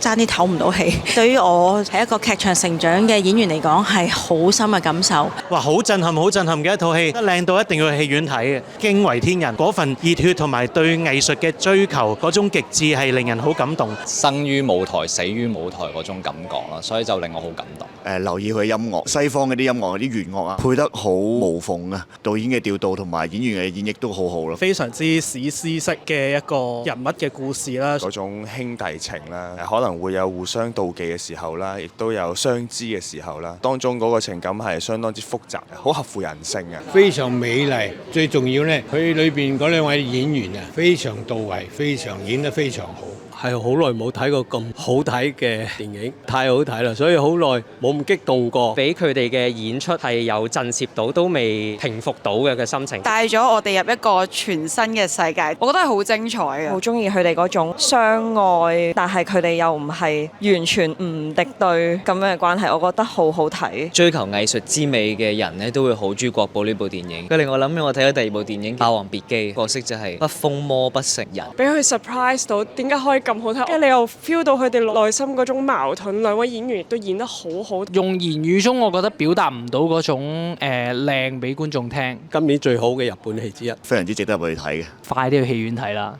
爭啲唞唔到氣。對於我係一個劇場成長嘅演員嚟講，係好深嘅感受。哇！好震撼嘅一套戲，得靚到一定要去戲院睇嘅，驚為天人嗰份熱血同埋對藝術嘅追求嗰種極致係令人好感動。生於舞台，死於舞台嗰種感覺啦，所以就令我好感動。留意佢音樂，西方嗰啲音樂嗰啲弦樂啊，配得好無縫啊！導演嘅調度同埋演員嘅演繹都好好咯，非常之史詩式嘅一個人物嘅故事啦，嗰種兄弟情啦，可能會有互相妒忌嘅時候啦，亦都有相知嘅時候啦，當中嗰個情感係相當之複雜，好合乎人性嘅，非常美麗。最重要呢，佢裏邊嗰兩位演員啊，非常到位，非常演得非常好。係好耐冇睇過咁好睇嘅電影，太好睇啦，所以好耐冇咁激動過。俾佢哋嘅演出係有震懾到，都未平復到嘅心情。帶咗我哋入一個全新嘅世界，我覺得係好精彩嘅。好中意佢哋嗰種相愛，但係佢哋又唔係完全唔敵對咁樣嘅關係，我覺得好好睇。追求藝術之美嘅人呢，都會好中意國寶呢部電影。佢令我諗起我睇咗第二部電影《霸王別姬》，角色就係不瘋魔不成人。俾佢 surprise 到，點解可以咁好睇？跟住你又 feel 到佢哋內心嗰種矛盾，兩位演員亦都演得好好。用言語中，我覺得表達唔到嗰種靚俾觀眾聽。今年最好嘅日本戲之一，非常之值得入去睇嘅。快啲去戲院睇啦！